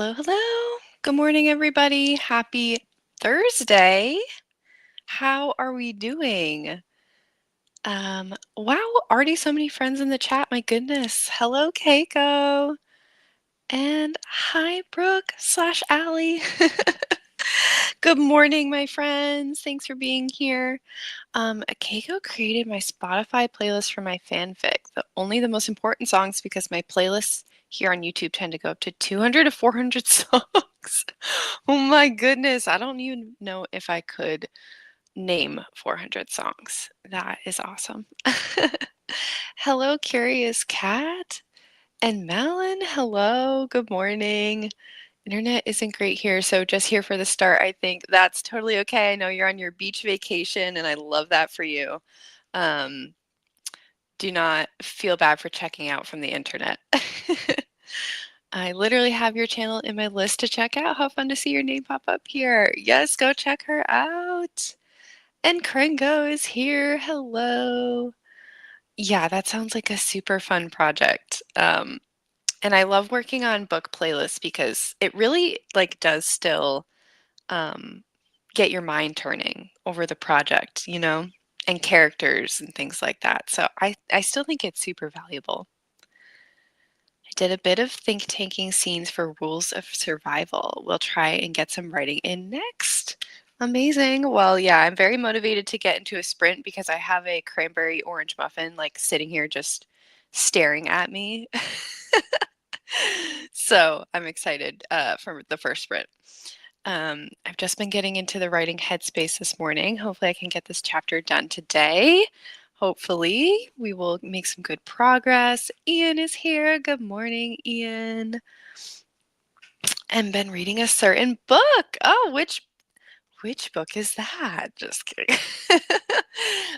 Hello, hello. Good morning, everybody. Happy Thursday. How are we doing? Wow, already so many friends in the chat. My goodness. Hello, Keiko. And hi, Brooke slash Allie. Good morning, my friends. Thanks for being here. Keiko created my Spotify playlist for my fanfic. Only the most important songs because my playlists here on YouTube tend to go up to 200 to 400 songs. Oh my goodness. I don't even know if I could name 400 songs. That is awesome. Hello, Curious Cat. And Malin, hello. Good morning. Internet isn't great here, so just here for the start, I think that's totally okay. I know you're on your beach vacation, and I love that for you. Um, do not feel bad for checking out from the internet. I literally have your channel in my list to check out. How fun to see your name pop up here. Yes, go check her out. And Kringo is here. Hello. Yeah, that sounds like a super fun project. And I love working on book playlists because it really does still get your mind turning over the project, and characters and things like that. So I still think it's super valuable. I did a bit of think tanking scenes for Rules of Survival. We'll try and get some writing in next. Amazing. Well, yeah, I'm very motivated to get into a sprint because I have a cranberry orange muffin sitting here just staring at me. So I'm excited for the first sprint. I've just been getting into the writing headspace this morning. Hopefully I can get this chapter done today. Hopefully we will make some good progress. Ian is here. Good morning, Ian. And been reading a certain book. Oh, which book is that? Just kidding.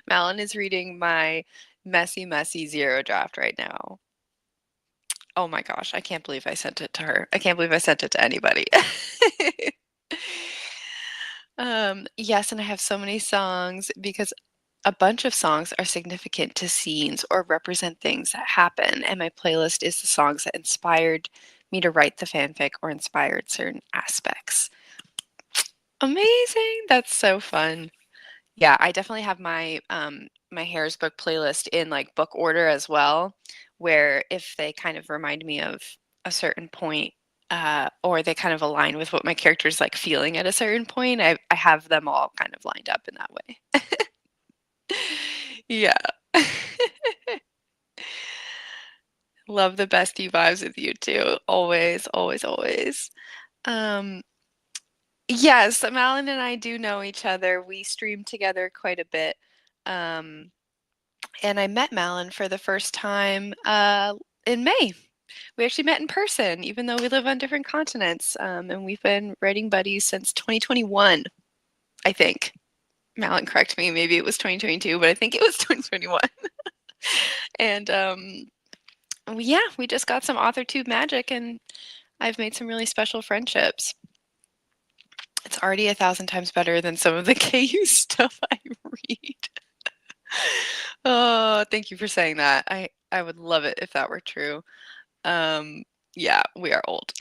Malin is reading my messy zero draft right now. Oh my gosh, I can't believe I sent it to her. I can't believe I sent it to anybody. Yes, and I have so many songs because a bunch of songs are significant to scenes or represent things that happen, and my playlist is the songs that inspired me to write the fanfic or inspired certain aspects. Amazing! That's so fun. Yeah, I definitely have my Harris book playlist in book order as well, where if they kind of remind me of a certain point, or they kind of align with what my character's feeling at a certain point, I have them all kind of lined up in that way. Yeah. Love the bestie vibes with you too. Always, always, always. Um, yes, Malin and I do know each other. We stream together quite a bit. Um, and I met Malin for the first time in May. We actually met in person, even though we live on different continents. And we've been writing buddies since 2021, I think. Malin, correct me, maybe it was 2022, but I think it was 2021. And yeah, we just got some AuthorTube magic, and I've made some really special friendships. It's already 1,000 times better than some of the KU stuff I read. Oh, thank you for saying that. I would love it if that were true. Yeah, we are old.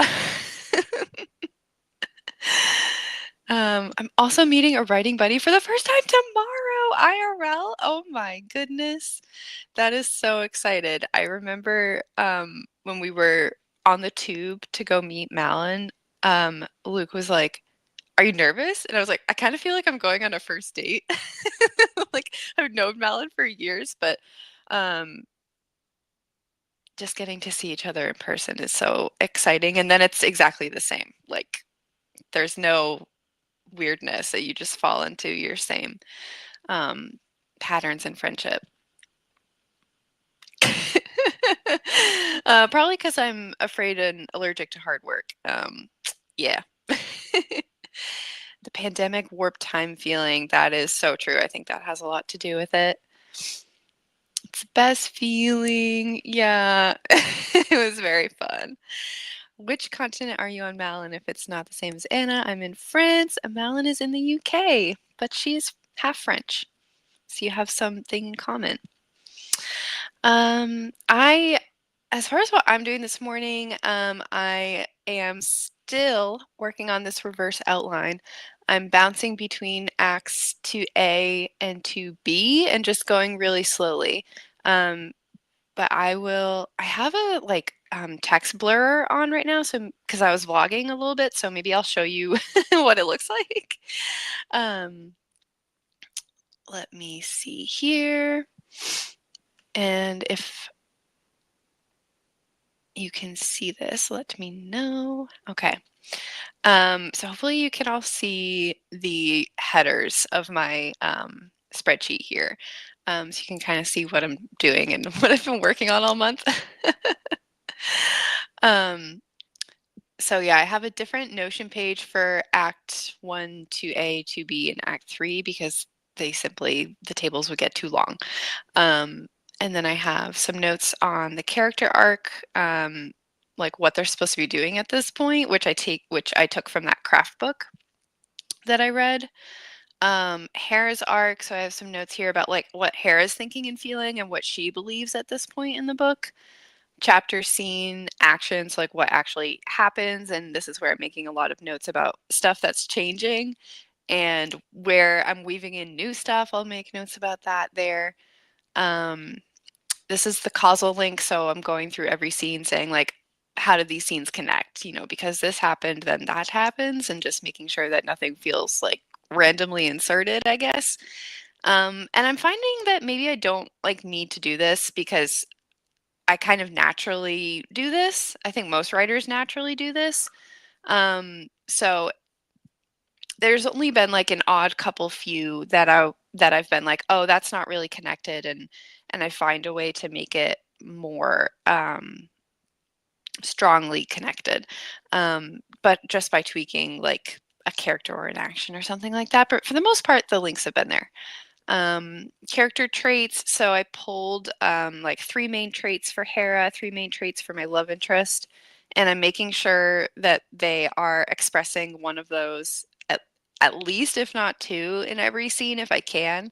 I'm also meeting a writing buddy for the first time tomorrow, IRL. Oh my goodness. That is so excited. I remember when we were on the tube to go meet Malin, Luke was like, "Are you nervous?" And I was like, "I kind of feel like I'm going on a first date." I've known Malin for years, but um, just getting to see each other in person is so exciting. And then it's exactly the same. There's no weirdness that you just fall into your same um, patterns in friendship. Probably because I'm afraid and allergic to hard work. Yeah. The pandemic warped time feeling, that is so true. I think that has a lot to do with it. It's the best feeling. Yeah. It was very fun. Which continent are you on, Malin? If it's not the same as Anna, I'm in France. Malin is in the UK, but she's half French. So you have something in common. As far as what I'm doing this morning, I am still working on this reverse outline. I'm bouncing between acts 2A and 2B and just going really slowly. But I have a text blur on right now, so because I was vlogging a little bit, so maybe I'll show you what it looks like. Um, let me see here. And if you can see this, let me know. Okay. So hopefully you can all see the headers of my spreadsheet here. So you can kind of see what I'm doing and what I've been working on all month. So yeah, I have a different Notion page for Act 1, 2A, 2B, and Act 3 because the tables would get too long. And then I have some notes on the character arc, like what they're supposed to be doing at this point, which I took from that craft book that I read. Hera's arc, so I have some notes here about like what Hera's thinking and feeling and what she believes at this point in the book. Chapter, scene, actions, like what actually happens, and this is where I'm making a lot of notes about stuff that's changing, and where I'm weaving in new stuff, I'll make notes about that there. This is the causal link, so I'm going through every scene saying like, how do these scenes connect? You know, because this happened, then that happens, and just making sure that nothing feels like randomly inserted, I guess. And I'm finding that maybe I don't like need to do this because I kind of naturally do this. I think most writers naturally do this. So there's only been like an odd couple few that I've been like, oh, that's not really connected, and I find a way to make it more strongly connected, but just by tweaking like a character or an action or something like that. But for the most part, the links have been there. Character traits. So I pulled like 3 main traits for Hera, 3 main traits for my love interest, and I'm making sure that they are expressing one of those at least, if not 2, in every scene if I can,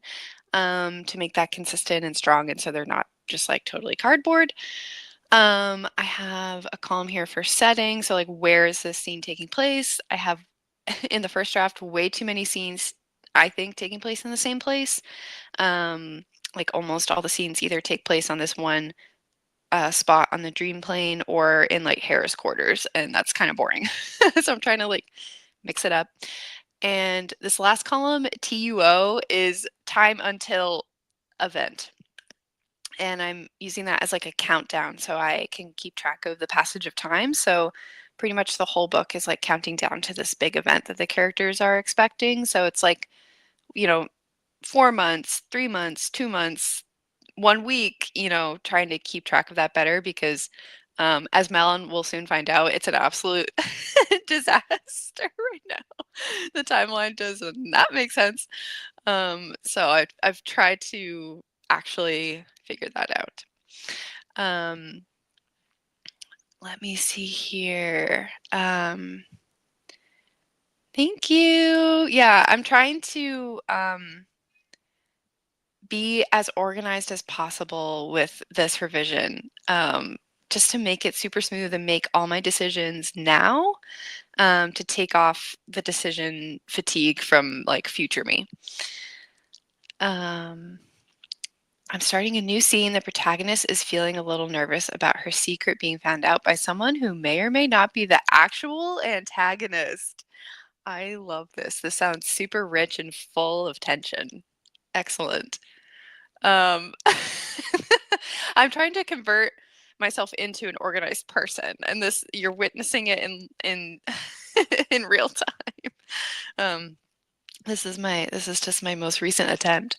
to make that consistent and strong, and so they're not just like totally cardboard. I have a column here for setting, so like where is this scene taking place? I have in the first draft way too many scenes I think taking place in the same place. Like almost all the scenes either take place on this one spot on the dream plane or in like Hera's quarters, and that's kind of boring. So I'm trying to like mix it up. And this last column, TUO, is time until event. And I'm using that as like a countdown so I can keep track of the passage of time. So pretty much the whole book is like counting down to this big event that the characters are expecting. So it's like, you know, 4 months, 3 months, 2 months, 1 week, you know, trying to keep track of that better because as Malin will soon find out, it's an absolute disaster right now. The timeline does not make sense. So I've tried to actually figure that out. Let me see here. Thank you. Yeah, I'm trying to be as organized as possible with this revision, just to make it super smooth and make all my decisions now, to take off the decision fatigue from like future me. I'm starting a new scene. The protagonist is feeling a little nervous about her secret being found out by someone who may or may not be the actual antagonist. I love this. This sounds super rich and full of tension. Excellent. Um, I'm trying to convert myself into an organized person, and this you're witnessing it in in real time. This is just my most recent attempt.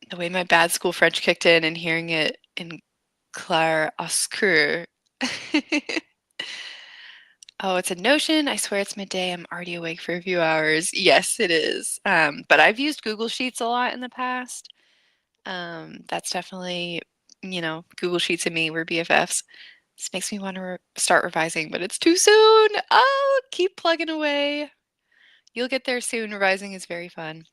The way my bad school French kicked in and hearing it in clair obscur. Oh, it's a Notion. I swear it's midday. I'm already awake for a few hours. Yes, it is. But I've used Google Sheets a lot in the past. That's definitely, you know, Google Sheets and me, we're BFFs. This makes me want to start revising, but it's too soon. Oh, keep plugging away. You'll get there soon. Revising is very fun.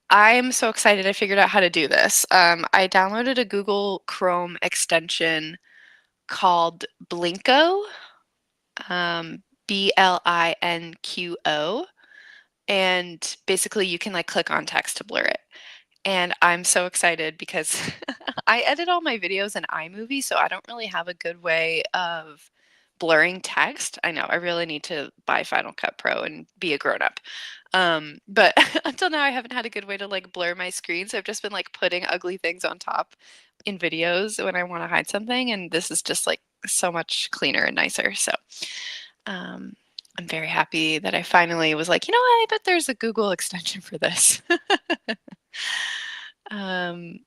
I'm so excited I figured out how to do this. I downloaded a Google Chrome extension called Blinko, Blinqo, and basically you can like click on text to blur it. And I'm so excited because I edit all my videos in iMovie, so I don't really have a good way of blurring text. I know I really need to buy Final Cut Pro and be a grown up. But until now, I haven't had a good way to like blur my screen. So I've just been like putting ugly things on top in videos when I want to hide something. And this is just like so much cleaner and nicer. So um, I'm very happy that I finally was like, you know what? I bet there's a Google extension for this. Um,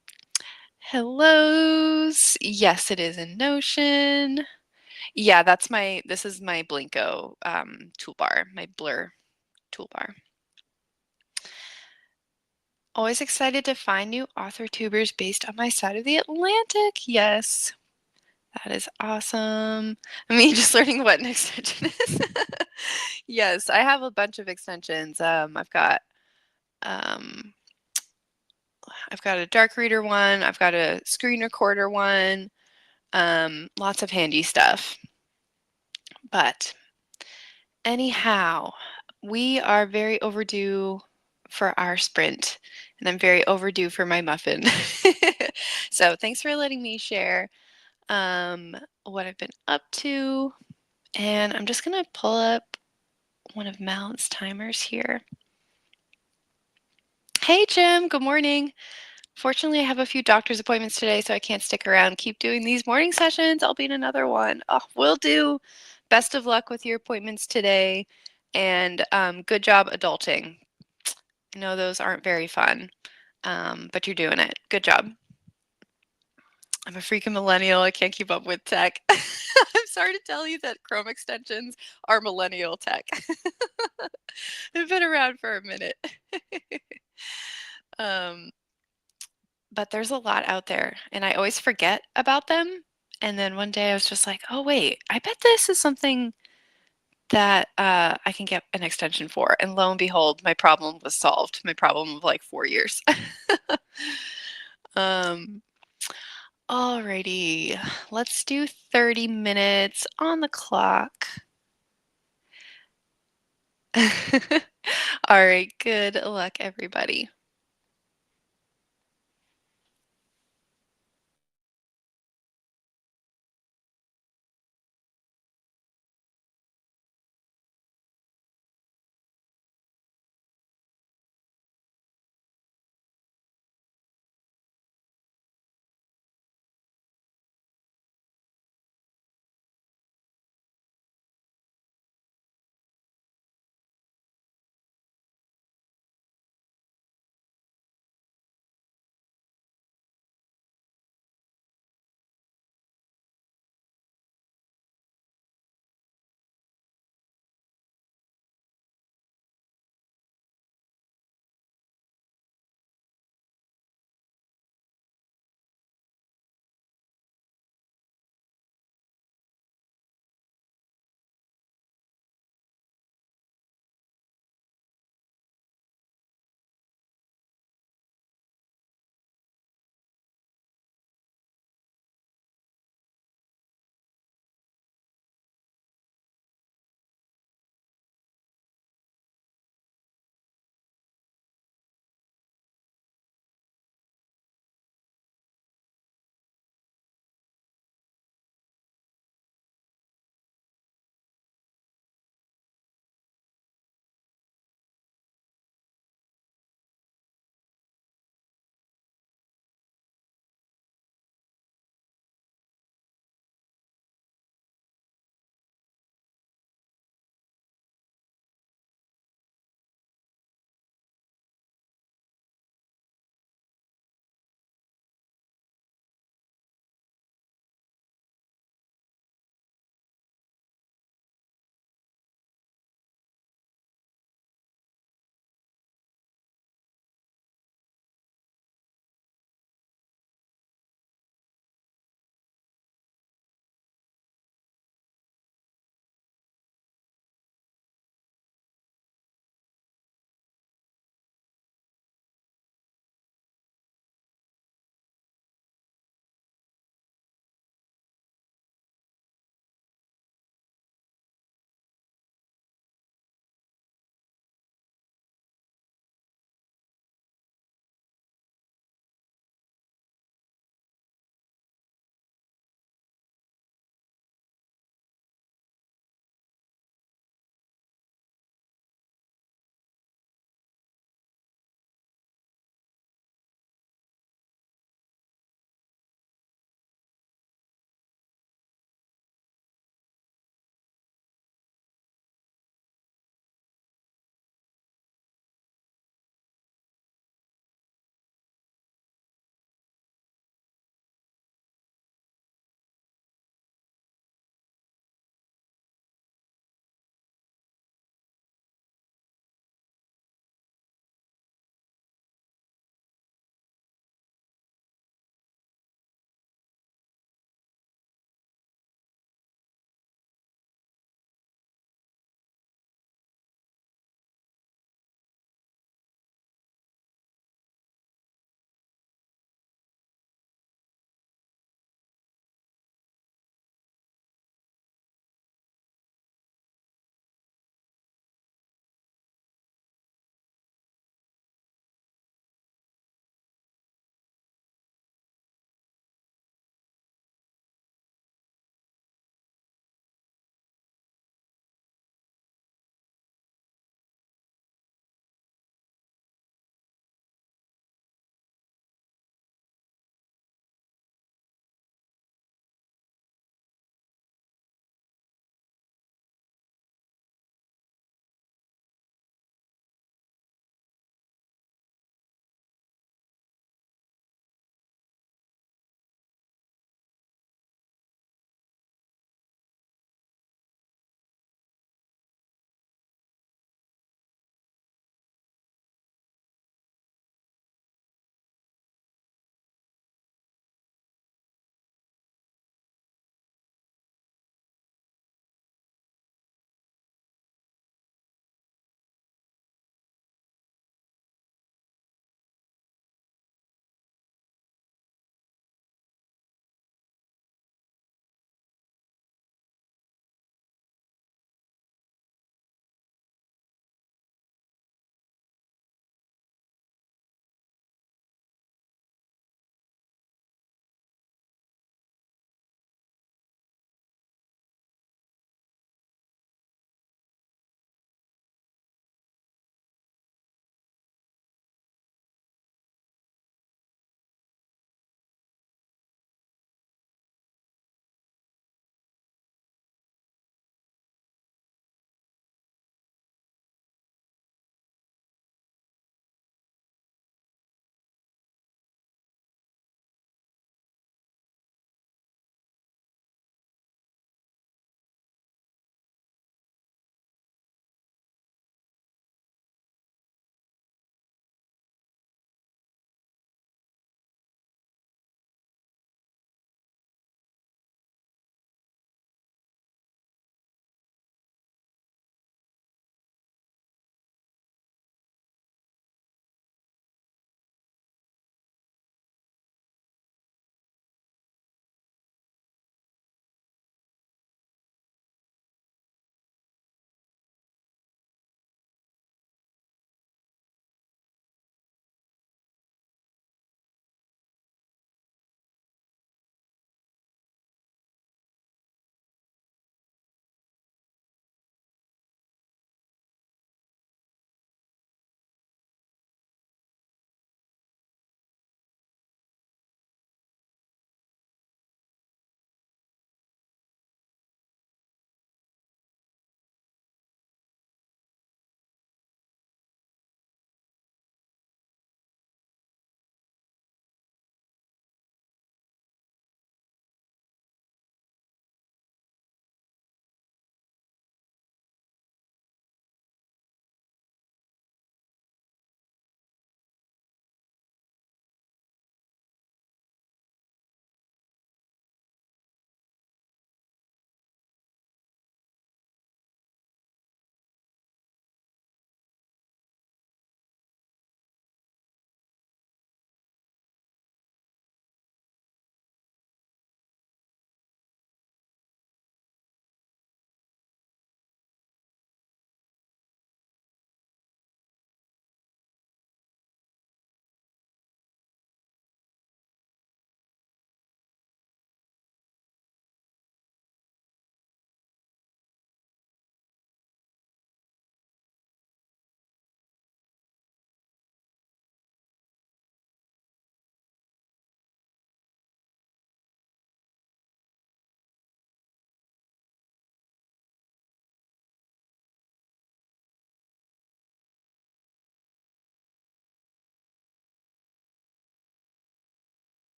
hellos. Yes, it is in Notion. Yeah, this is my Blinko toolbar, my blur toolbar. Always excited to find new author tubers based on my side of the Atlantic. Yes, that is awesome. I mean, just learning what an extension is. Yes, I have a bunch of extensions. Um, I've got a dark reader one. I've got a screen recorder one. Lots of handy stuff. But anyhow, we are very overdue for our sprint, and I'm very overdue for my muffin. So thanks for letting me share what I've been up to. And I'm just going to pull up one of Mal's timers here. Hey, Jim. Good morning. Fortunately, I have a few doctor's appointments today, so I can't stick around. Keep doing these morning sessions. I'll be in another one. Oh, will do. Best of luck with your appointments today, and good job adulting. I know those aren't very fun, but you're doing it. Good job. I'm a freaking millennial. I can't keep up with tech. I'm sorry to tell you that Chrome extensions are millennial tech. They've been around for a minute. um, but there's a lot out there, and I always forget about them. And then one day I was just like, oh, wait, I bet this is something that I can get an extension for. And lo and behold, my problem was solved. My problem of like 4 years. um, alrighty, let's do 30 minutes on the clock. All right, good luck, everybody.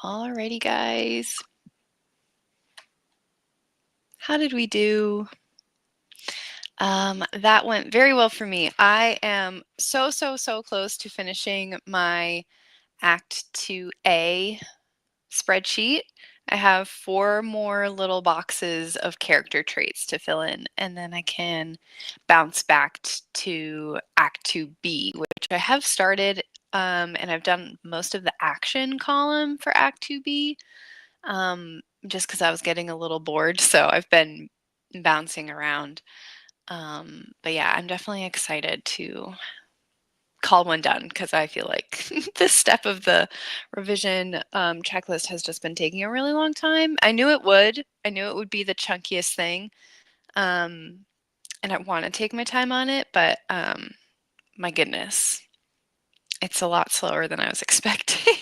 Alrighty, guys. How did we do? That went very well for me. I am so close to finishing my Act 2A spreadsheet. I have 4 more little boxes of character traits to fill in, and then I can bounce back to Act 2B, which I have started, and I've done most of the action column for Act 2B, just because I was getting a little bored, so I've been bouncing around. But yeah, I'm definitely excited to call one done because I feel like this step of the revision checklist has just been taking a really long time. I knew it would. I knew it would be the chunkiest thing. And I want to take my time on it, but my goodness, it's a lot slower than I was expecting.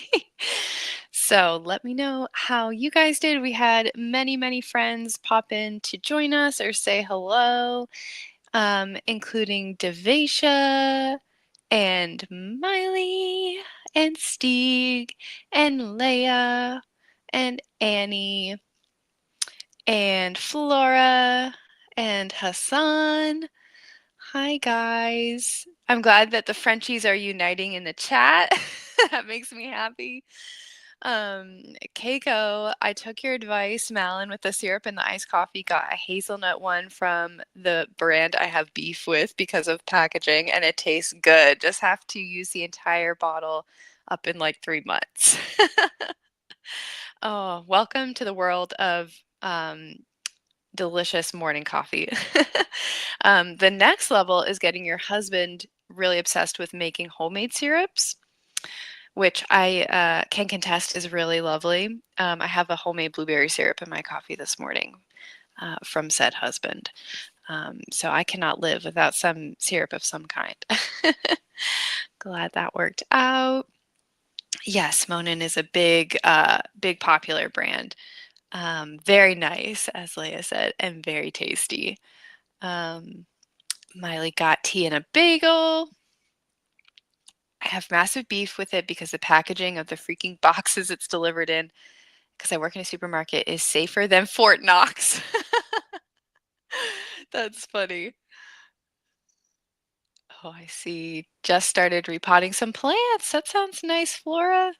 So let me know how you guys did. We had many friends pop in to join us or say hello, including Devasia and Miley and Stieg and Leia and Annie and Flora and Hassan. Hi, guys. I'm glad that the Frenchies are uniting in the chat. That makes me happy. Keiko, I took your advice, Malin, with the syrup and the iced coffee, got a hazelnut one from the brand I have beef with because of packaging, and it tastes good. Just have to use the entire bottle up in like 3 months. Oh, welcome to the world of delicious morning coffee. The next level is getting your husband really obsessed with making homemade syrups, which I can contest is really lovely. I have a homemade blueberry syrup in my coffee this morning from said husband. So I cannot live without some syrup of some kind. Glad that worked out. Yes, Monin is a big popular brand. Very nice, as Leia said, and very tasty. Miley got tea and a bagel. I have massive beef with it because the packaging of the freaking boxes it's delivered in, because I work in a supermarket, is safer than Fort Knox. That's funny. Oh, I see. Just started repotting some plants. That sounds nice, Flora.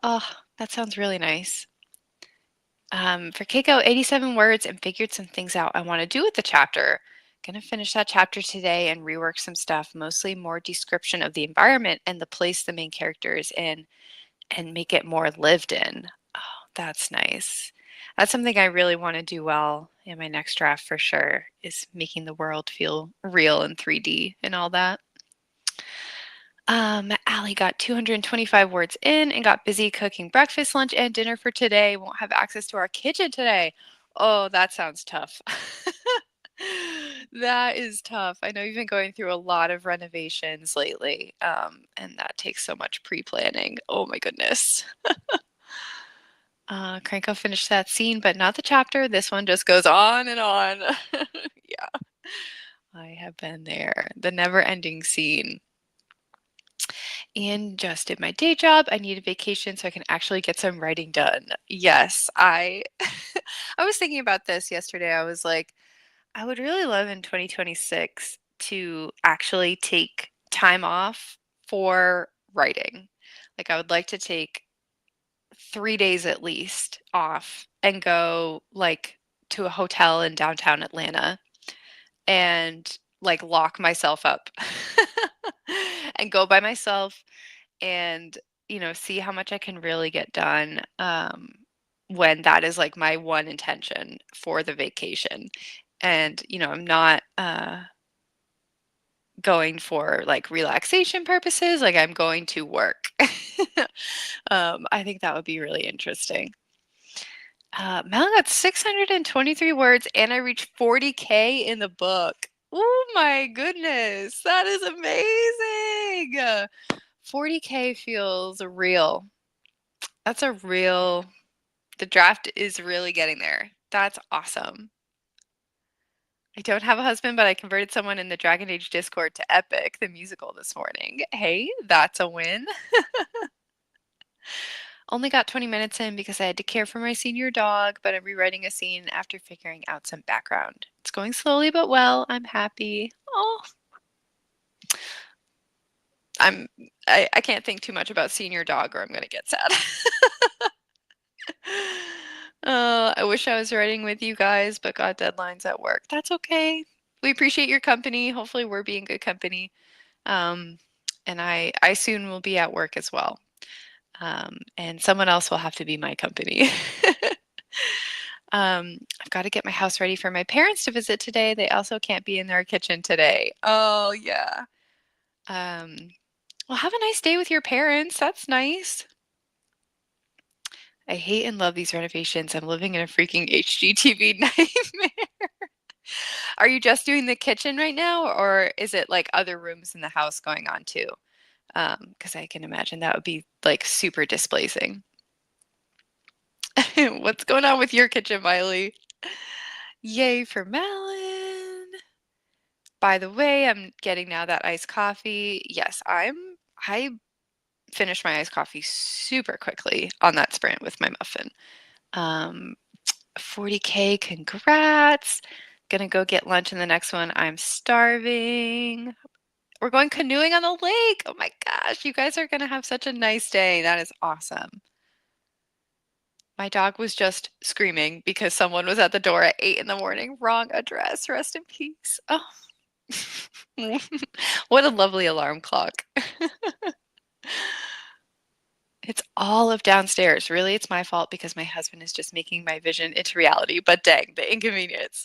Oh, that sounds really nice. For Keiko, 87 words and figured some things out I want to do with the chapter. Gonna finish that chapter today and rework some stuff, mostly more description of the environment and the place the main character is in, and make it more lived in. Oh, that's nice. That's something I really want to do well in my next draft for sure, is making the world feel real in 3D and all that. Allie got 225 words in and got busy cooking breakfast, lunch, and dinner for today. Won't have access to our kitchen today. Oh, that sounds tough. That is tough. I know you've been going through a lot of renovations lately, and that takes so much pre-planning. Oh my goodness. Cranko finished that scene, but not the chapter. This one just goes on and on. Yeah, I have been there. The never-ending scene. And just did my day job. I need a vacation so I can actually get some writing done. Yes, I I was thinking about this yesterday. I was like, I would really love in 2026 to actually take time off for writing. Like I would like to take 3 days at least off and go like to a hotel in downtown Atlanta and like lock myself up and go by myself and see how much I can really get done when that is like my one intention for the vacation. And I'm not going for like relaxation purposes, like I'm going to work. I think that would be really interesting. Mel got 623 words and I reached 40K in the book. Oh my goodness, that is amazing. 40K feels real. That's a real, the draft is really getting there. That's awesome. I don't have a husband, but I converted someone in the Dragon Age Discord to Epic, the musical, this morning. Hey, that's a win. Only got 20 minutes in because I had to care for my senior dog, but I'm rewriting a scene after figuring out some background. It's going slowly but well. I'm happy. Oh, I'm I can't think too much about senior dog or I'm gonna get sad. I wish I was writing with you guys, but got deadlines at work. That's okay. We appreciate your company. Hopefully we're being good company. Um, and I soon will be at work as well. And someone else will have to be my company. I've got to get my house ready for my parents to visit today. They also can't be in their kitchen today. Oh, yeah. Um, well, have a nice day with your parents. That's nice. I hate and love these renovations. I'm living in a freaking HGTV nightmare. Are you just doing the kitchen right now, or is it like other rooms in the house going on too? Because I can imagine that would be like super displacing. What's going on with your kitchen, Miley? Yay for melon. By the way, I'm getting now that iced coffee. Yes, I finished my iced coffee super quickly on that sprint with my muffin. Um, 40K, congrats. Gonna go get lunch in the next one. I'm starving. We're going canoeing on the lake. Oh my gosh, you guys are gonna have such a nice day. That is awesome. My dog was just screaming because someone was at the door at 8 in the morning. Wrong address. Rest in peace. Oh, what a lovely alarm clock. It's all of downstairs. Really, it's my fault because my husband is just making my vision into reality. But dang, the inconvenience.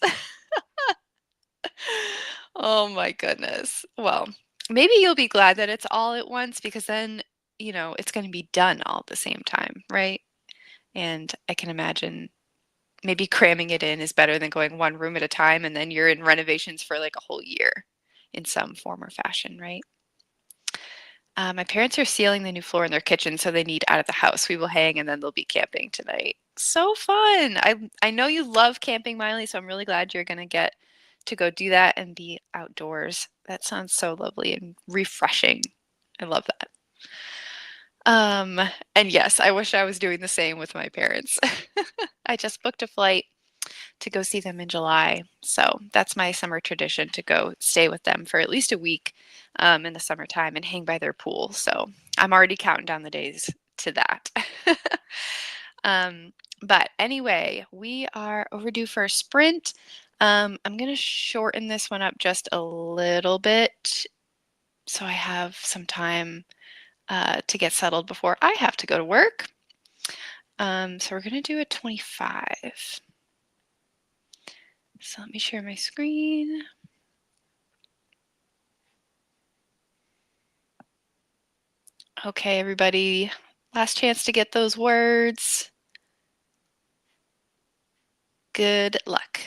Oh my goodness. Well, maybe you'll be glad that it's all at once because then, it's going to be done all at the same time, right? And I can imagine maybe cramming it in is better than going one room at a time and then you're in renovations for like a whole year in some form or fashion, right? My parents are sealing the new floor in their kitchen, so they need out of the house. We will hang and then they'll be camping tonight. So fun. I know you love camping, Miley, so I'm really glad you're gonna get to go do that and be outdoors. That sounds so lovely and refreshing. I love that. Um, and yes, I wish I was doing the same with my parents. I just booked a flight to go see them in July. So that's my summer tradition to go stay with them for at least a week in the summertime and hang by their pool. So I'm already counting down the days to that. um, but anyway, we are overdue for a sprint. I'm going to shorten this one up just a little bit so I have some time to get settled before I have to go to work. So we're going to do a 25. So let me share my screen. Okay, everybody, last chance to get those words. Good luck.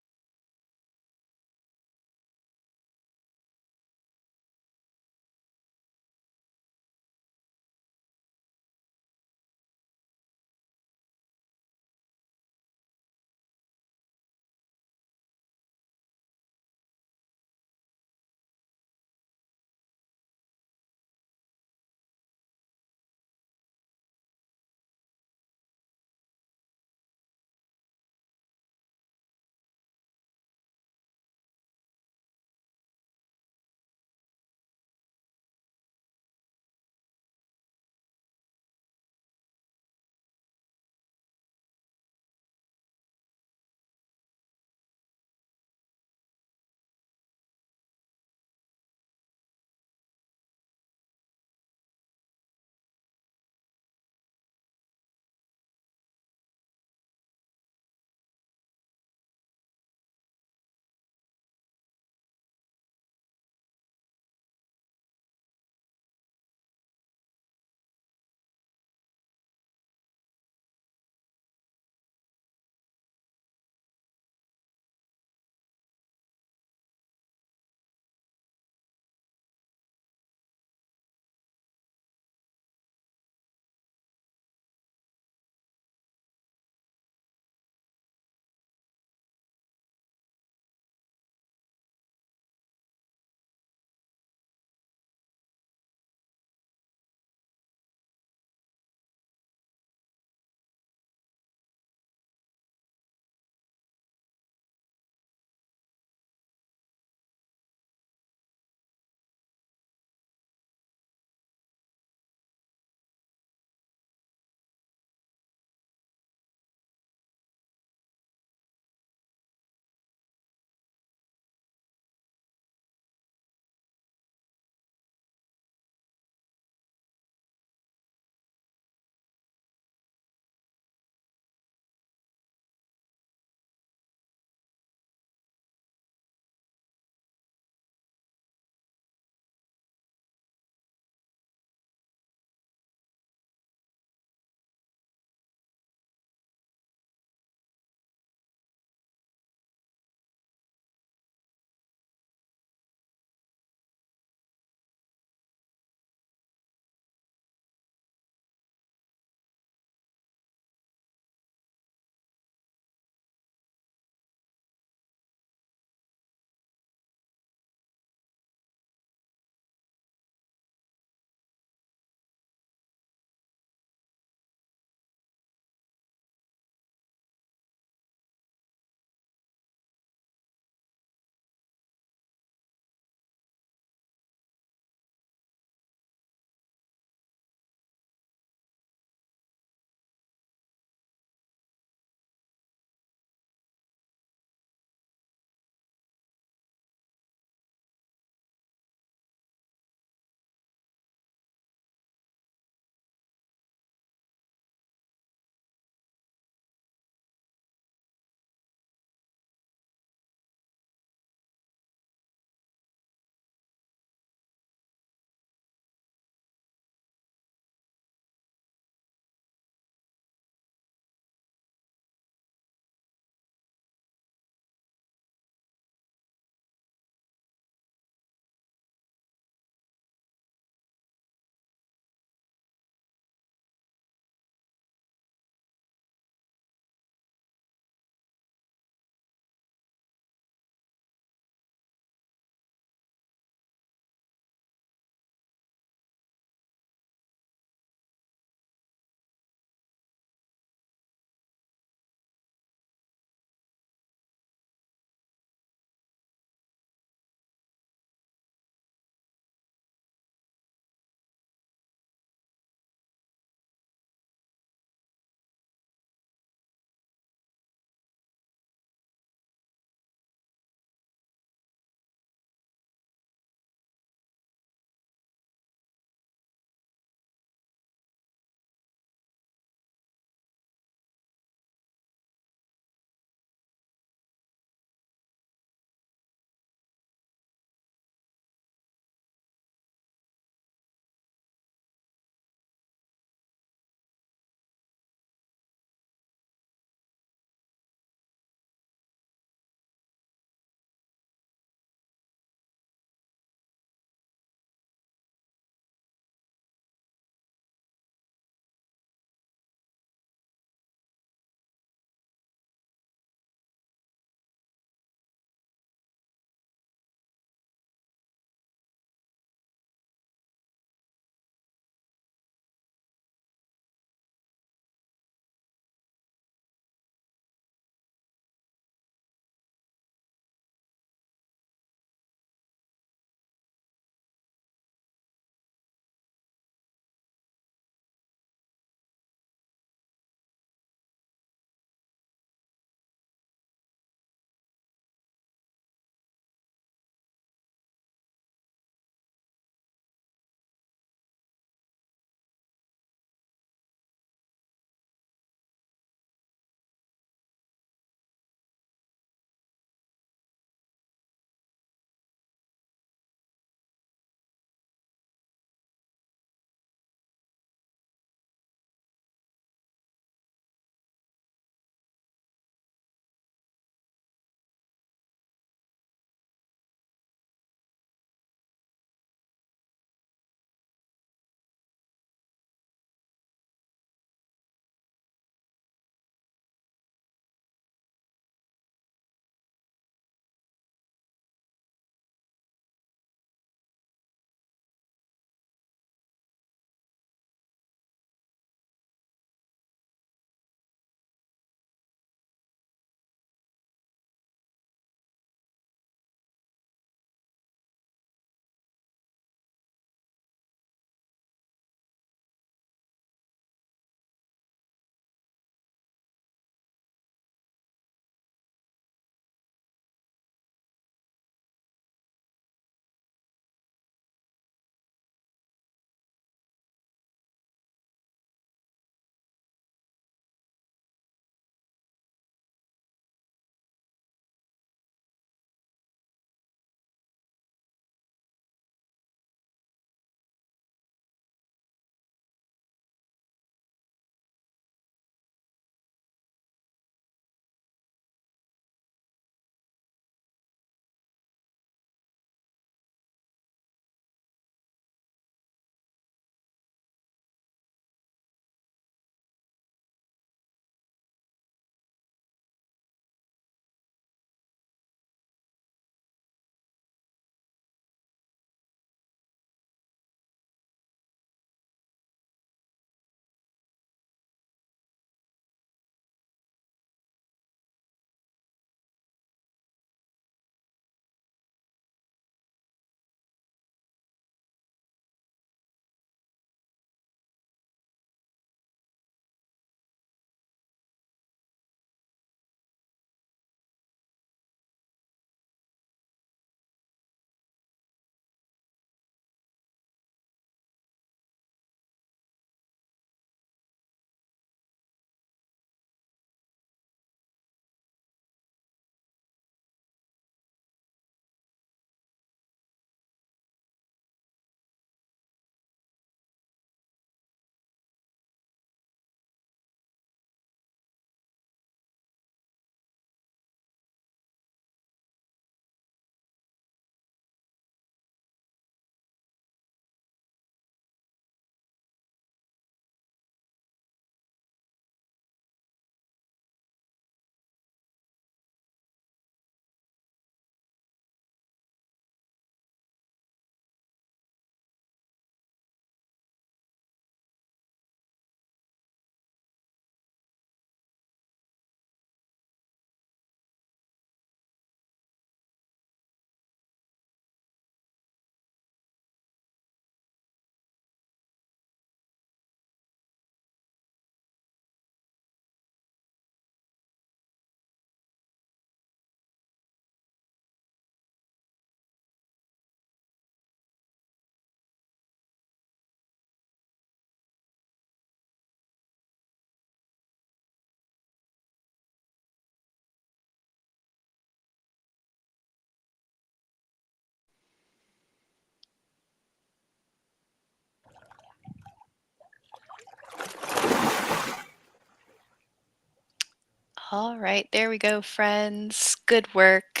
All right, there we go, friends. Good work.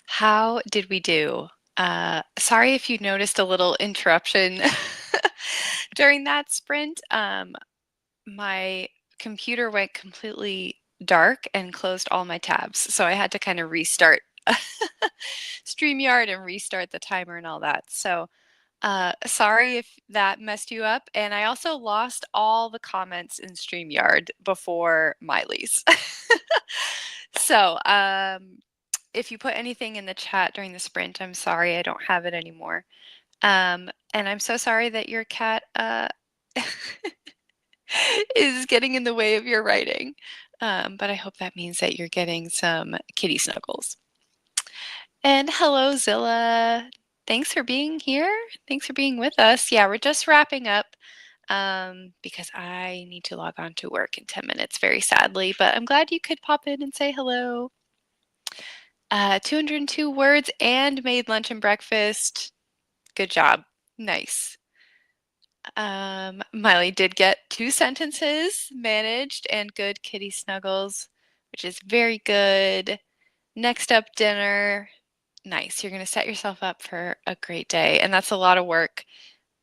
How did we do? Sorry if you noticed a little interruption during that sprint. My computer went completely dark and closed all my tabs, so I had to kind of restart StreamYard and restart the timer and all that. So sorry if that messed you up. And I also lost all the comments in StreamYard before Miley's. So if you put anything in the chat during the sprint, I'm sorry, I don't have it anymore. And I'm so sorry that your cat is getting in the way of your writing. But I hope that means that you're getting some kitty snuggles. And hello, Zilla. Thanks for being here. Thanks for being with us. Yeah, we're just wrapping up because I need to log on to work in 10 minutes, very sadly. But I'm glad you could pop in and say hello. 202 words and made lunch and breakfast. Good job. Nice. Miley did get 2 sentences managed and good kitty snuggles, which is very good. Next up, dinner. Nice. You're going to set yourself up for a great day. And that's a lot of work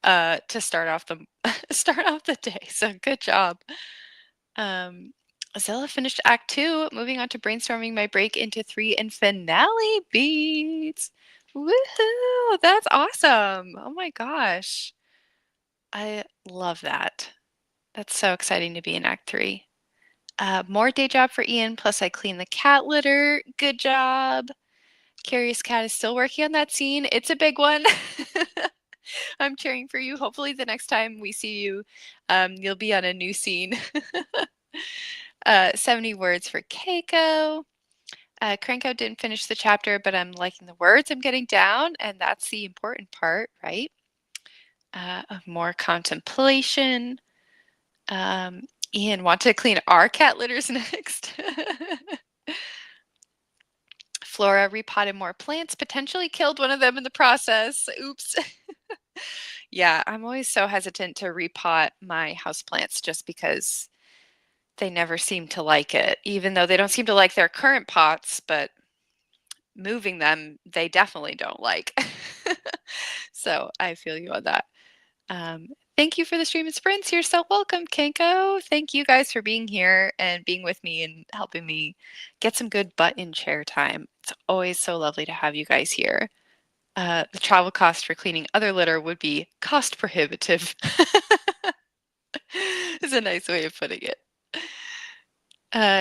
to start off the start off the day. So good job. Zilla finished Act 2, moving on to brainstorming my break into 3 and finale beats. Woohoo! That's awesome. Oh my gosh. I love that. That's so exciting to be in Act 3. More day job for Ian, plus I clean the cat litter. Good job. Curious Cat is still working on that scene. It's a big one. I'm cheering for you. Hopefully the next time we see you, you'll be on a new scene. 70 words for Keiko. Cranko didn't finish the chapter, but I'm liking the words I'm getting down, and that's the important part, right? More contemplation. Ian, want to clean our cat litters next? Flora repotted more plants, potentially killed one of them in the process. Oops. Yeah, I'm always so hesitant to repot my houseplants just because they never seem to like it, even though they don't seem to like their current pots, but moving them, they definitely don't like. So I feel you on that. Thank you for the stream and sprints. You're so welcome, Kenko. Thank you guys for being here and being with me and helping me get some good butt in chair time. It's always so lovely to have you guys here. The travel cost for cleaning other litter would be cost prohibitive. Is a nice way of putting it.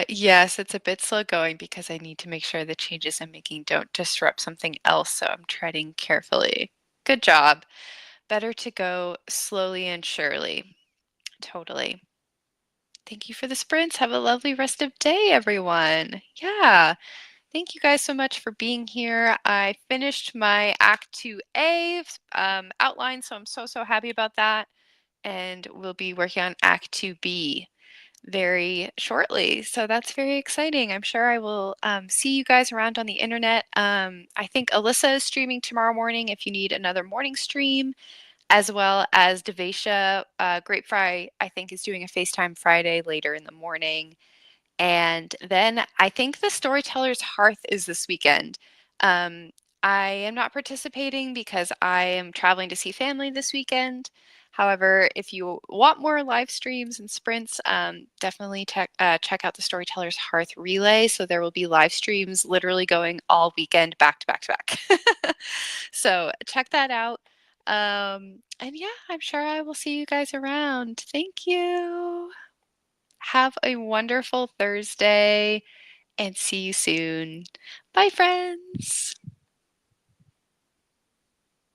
Yes, it's a bit slow going because I need to make sure the changes I'm making don't disrupt something else, so I'm treading carefully. Good job. Better to go slowly and surely. Totally. Thank you for the sprints. Have a lovely rest of day, everyone. Yeah. Thank you guys so much for being here. I finished my Act 2A outline, so I'm so happy about that. And we'll be working on Act 2B very shortly. So that's very exciting. I'm sure I will see you guys around on the internet. I think Alyssa is streaming tomorrow morning if you need another morning stream, as well as Devesha. Grapefry, I think, is doing a FaceTime Friday later in the morning. And then I think the Storyteller's Hearth is this weekend. I am not participating because I am traveling to see family this weekend. However, if you want more live streams and sprints, definitely check out the Storyteller's Hearth relay. So there will be live streams literally going all weekend back to back to back. So check that out. And yeah, I'm sure I will see you guys around. Thank you. Have a wonderful Thursday and see you soon. Bye, friends.